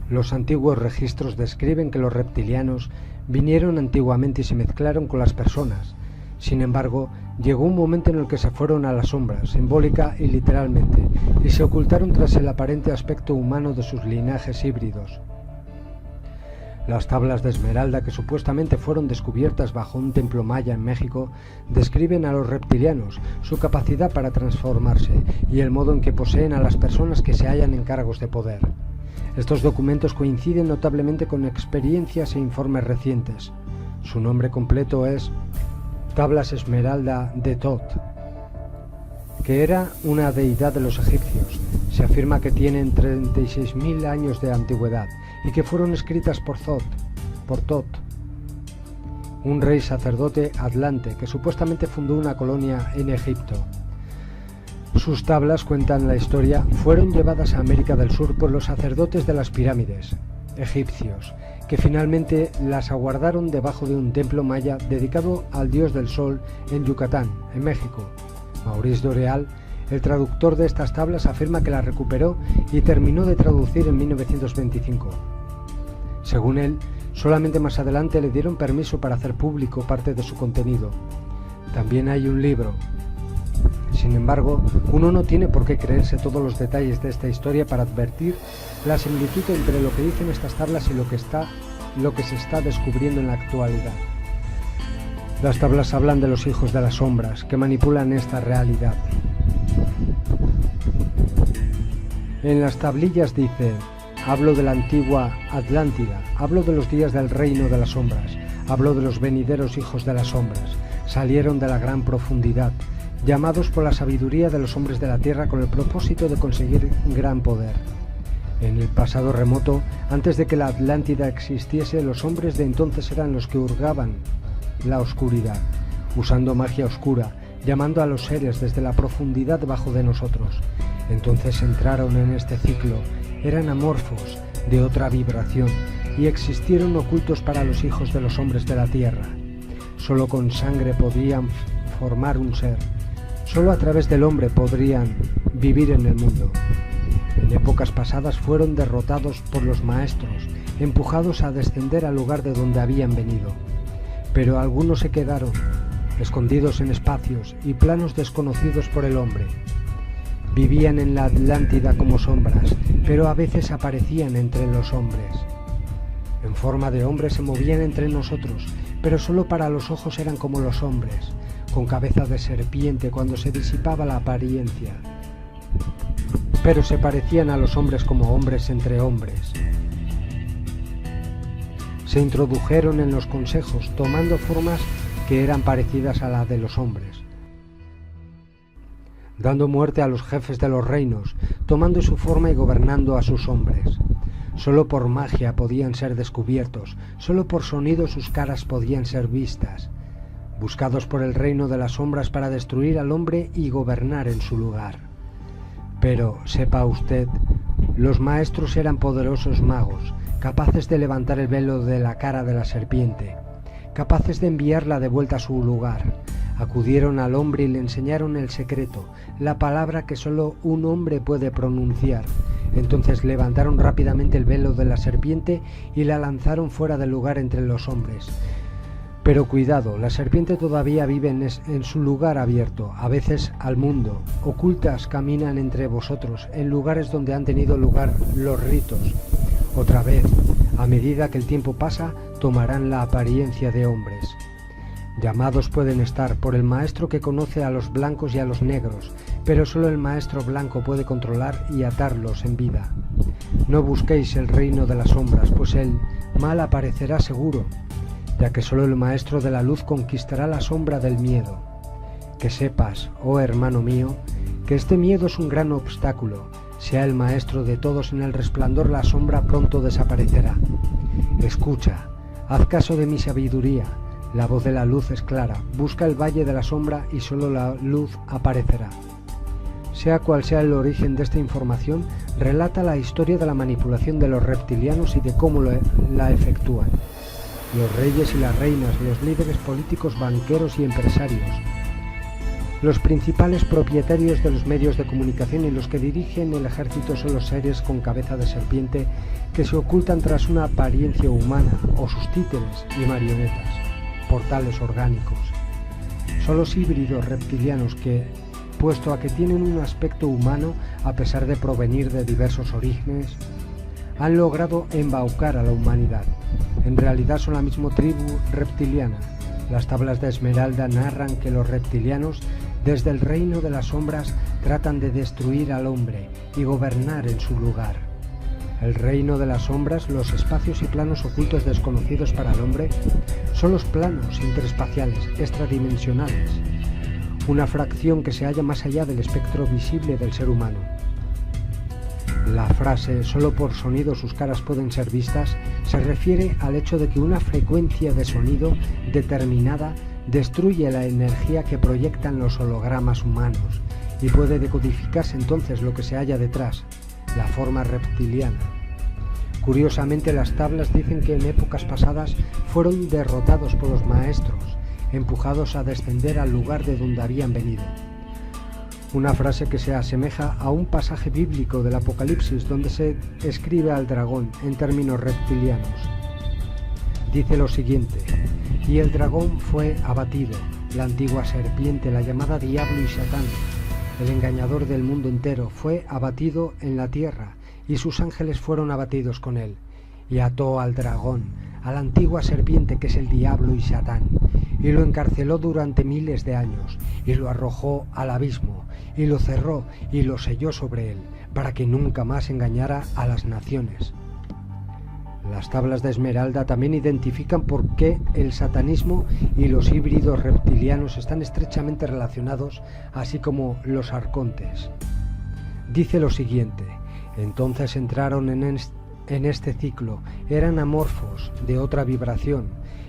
Los antiguos registros describen que los reptilianos vinieron antiguamente y se mezclaron con las personas. Sin embargo, llegó un momento en el que se fueron a la sombra, simbólica y literalmente, y se ocultaron tras el aparente aspecto humano de sus linajes híbridos. Las tablas de esmeralda que supuestamente fueron descubiertas bajo un templo maya en México describen a los reptilianos, su capacidad para transformarse y el modo en que poseen a las personas que se hallan en cargos de poder. Estos documentos coinciden notablemente con experiencias e informes recientes. Su nombre completo es Tablas Esmeralda de Thoth, que era una deidad de los egipcios. Se afirma que tienen 36.000 años de antigüedad y que fueron escritas por Thoth, un rey sacerdote atlante que supuestamente fundó una colonia en Egipto. Sus tablas, cuentan la historia, fueron llevadas a América del Sur por los sacerdotes de las pirámides egipcios, que finalmente las aguardaron debajo de un templo maya dedicado al dios del sol en Yucatán, en México. Maurice Doreal, el traductor de estas tablas, afirma que las recuperó y terminó de traducir en 1925. Según él, solamente más adelante le dieron permiso para hacer público parte de su contenido. También hay un libro. Sin embargo, uno no tiene por qué creerse todos los detalles de esta historia para advertir la similitud entre lo que dicen estas tablas y lo que se está descubriendo en la actualidad. Las tablas hablan de los hijos de las sombras que manipulan esta realidad. En las tablillas dice: hablo de la antigua Atlántida, hablo de los días del reino de las sombras, hablo de los venideros hijos de las sombras, salieron de la gran profundidad, llamados por la sabiduría de los hombres de la tierra con el propósito de conseguir gran poder. En el pasado remoto, antes de que la Atlántida existiese, los hombres de entonces eran los que hurgaban la oscuridad, usando magia oscura, llamando a los seres desde la profundidad bajo de nosotros. Entonces entraron en este ciclo, eran amorfos, de otra vibración, y existieron ocultos para los hijos de los hombres de la tierra. Solo con sangre podían formar un ser, solo a través del hombre podrían vivir en el mundo. En épocas pasadas fueron derrotados por los maestros, empujados a descender al lugar de donde habían venido. Pero algunos se quedaron, escondidos en espacios y planos desconocidos por el hombre. Vivían en la Atlántida como sombras, pero a veces aparecían entre los hombres. En forma de hombres se movían entre nosotros, pero solo para los ojos eran como los hombres, con cabeza de serpiente cuando se disipaba la apariencia. Pero se parecían a los hombres como hombres entre hombres. Se introdujeron en los consejos, tomando formas que eran parecidas a la de los hombres, dando muerte a los jefes de los reinos, tomando su forma y gobernando a sus hombres. Solo por magia podían ser descubiertos, solo por sonido sus caras podían ser vistas, buscados por el reino de las sombras para destruir al hombre y gobernar en su lugar. Pero, sepa usted, los maestros eran poderosos magos, capaces de levantar el velo de la cara de la serpiente, capaces de enviarla de vuelta a su lugar. Acudieron al hombre y le enseñaron el secreto, la palabra que solo un hombre puede pronunciar. Entonces levantaron rápidamente el velo de la serpiente y la lanzaron fuera del lugar entre los hombres. Pero cuidado, la serpiente todavía vive en su lugar abierto, a veces al mundo. Ocultas caminan entre vosotros, en lugares donde han tenido lugar los ritos. Otra vez, a medida que el tiempo pasa, tomarán la apariencia de hombres. Llamados pueden estar por el maestro que conoce a los blancos y a los negros, pero solo el maestro blanco puede controlar y atarlos en vida. No busquéis el reino de las sombras, pues el mal aparecerá seguro, ya que solo el maestro de la luz conquistará la sombra del miedo. Que sepas, oh hermano mío, que este miedo es un gran obstáculo. Sea el maestro de todos en el resplandor, la sombra pronto desaparecerá. Escucha, haz caso de mi sabiduría. La voz de la luz es clara. Busca el valle de la sombra y solo la luz aparecerá. Sea cual sea el origen de esta información, relata la historia de la manipulación de los reptilianos y de cómo la efectúan. Los reyes y las reinas, los líderes políticos, banqueros y empresarios, Los principales propietarios de los medios de comunicación y los que dirigen el ejército son los seres con cabeza de serpiente que se ocultan tras una apariencia humana, o sus títeres y marionetas, portales orgánicos. Son los híbridos reptilianos que, puesto a que tienen un aspecto humano a pesar de provenir de diversos orígenes, han logrado embaucar a la humanidad. En realidad son la misma tribu reptiliana. Las tablas de Esmeralda narran que los reptilianos, desde el reino de las sombras, tratan de destruir al hombre y gobernar en su lugar. El reino de las sombras, los espacios y planos ocultos desconocidos para el hombre, son los planos interespaciales, extradimensionales, una fracción que se halla más allá del espectro visible del ser humano. La frase «solo por sonido sus caras pueden ser vistas» se refiere al hecho de que una frecuencia de sonido determinada destruye la energía que proyectan los hologramas humanos y puede decodificarse entonces lo que se halla detrás, la forma reptiliana. Curiosamente, las tablas dicen que en épocas pasadas fueron derrotados por los maestros, empujados a descender al lugar de donde habían venido. Una frase que se asemeja a un pasaje bíblico del Apocalipsis donde se escribe al dragón en términos reptilianos. Dice lo siguiente: y el dragón fue abatido, la antigua serpiente, la llamada Diablo y Satán, el engañador del mundo entero, fue abatido en la tierra, y sus ángeles fueron abatidos con él. Y ató al dragón, a la antigua serpiente que es el Diablo y Satán, y lo encarceló durante miles de años, y lo arrojó al abismo, y lo cerró y lo selló sobre él, para que nunca más engañara a las naciones. Las tablas de Esmeralda también identifican por qué el satanismo y los híbridos reptilianos están estrechamente relacionados, así como los arcontes. Dice lo siguiente: entonces entraron en este ciclo, eran amorfos, de otra vibración,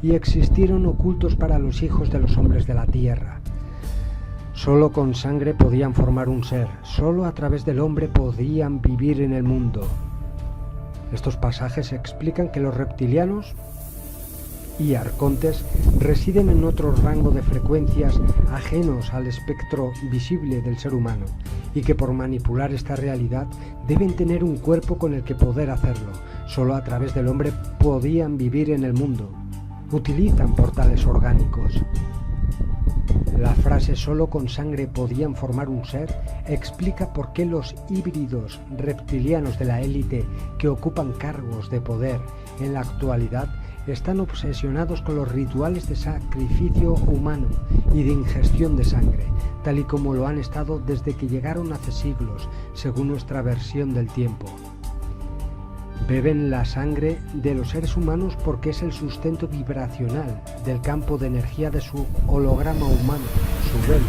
y existieron ocultos para los hijos de los hombres de la tierra. Solo con sangre podían formar un ser, solo a través del hombre podían vivir en el mundo. Estos pasajes explican que los reptilianos y arcontes residen en otro rango de frecuencias ajenos al espectro visible del ser humano y que por manipular esta realidad deben tener un cuerpo con el que poder hacerlo. Solo a través del hombre podían vivir en el mundo. Utilizan portales orgánicos. La frase «solo con sangre podían formar un ser» explica por qué los híbridos reptilianos de la élite que ocupan cargos de poder en la actualidad están obsesionados con los rituales de sacrificio humano y de ingestión de sangre, tal y como lo han estado desde que llegaron hace siglos, según nuestra versión del tiempo. Beben la sangre de los seres humanos porque es el sustento vibracional del campo de energía de su holograma humano, su velo,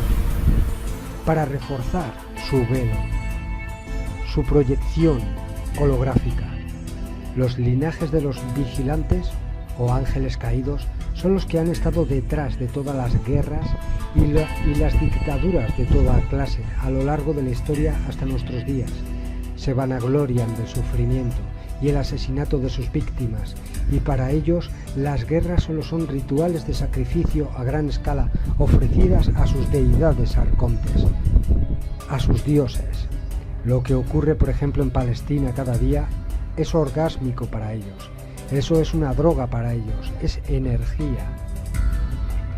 para reforzar su velo, su proyección holográfica. Los linajes de los vigilantes o ángeles caídos son los que han estado detrás de todas las guerras y las dictaduras de toda clase a lo largo de la historia hasta nuestros días. Se vanaglorian del sufrimiento y el asesinato de sus víctimas, y para ellos las guerras solo son rituales de sacrificio a gran escala ofrecidas a sus deidades arcontes, a sus dioses. Lo que ocurre, por ejemplo, en Palestina cada día es orgásmico para ellos. Eso es una droga para ellos, es energía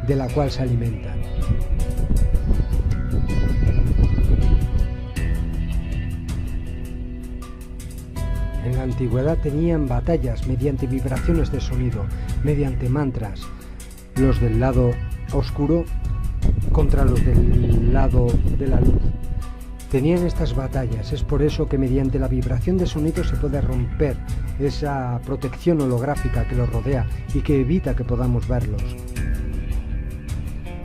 de la cual se alimentan. En la antigüedad tenían batallas mediante vibraciones de sonido, mediante mantras, los del lado oscuro contra los del lado de la luz. Tenían estas batallas, es por eso que mediante la vibración de sonido se puede romper esa protección holográfica que los rodea y que evita que podamos verlos.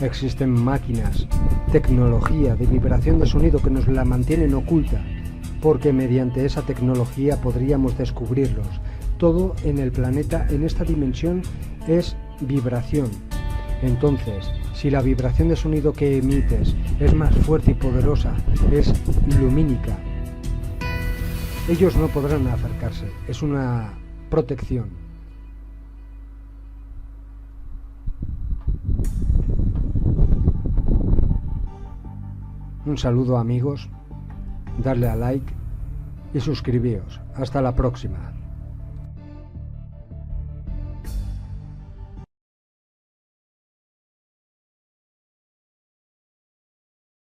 Existen máquinas, tecnología de vibración de sonido que nos la mantienen oculta, porque mediante esa tecnología podríamos descubrirlos. Todo en el planeta, en esta dimensión, es vibración. Entonces, si la vibración de sonido que emites es más fuerte y poderosa, es lumínica, ellos no podrán acercarse. Es una protección. Un saludo amigos, darle a like y suscribíos. Hasta la próxima.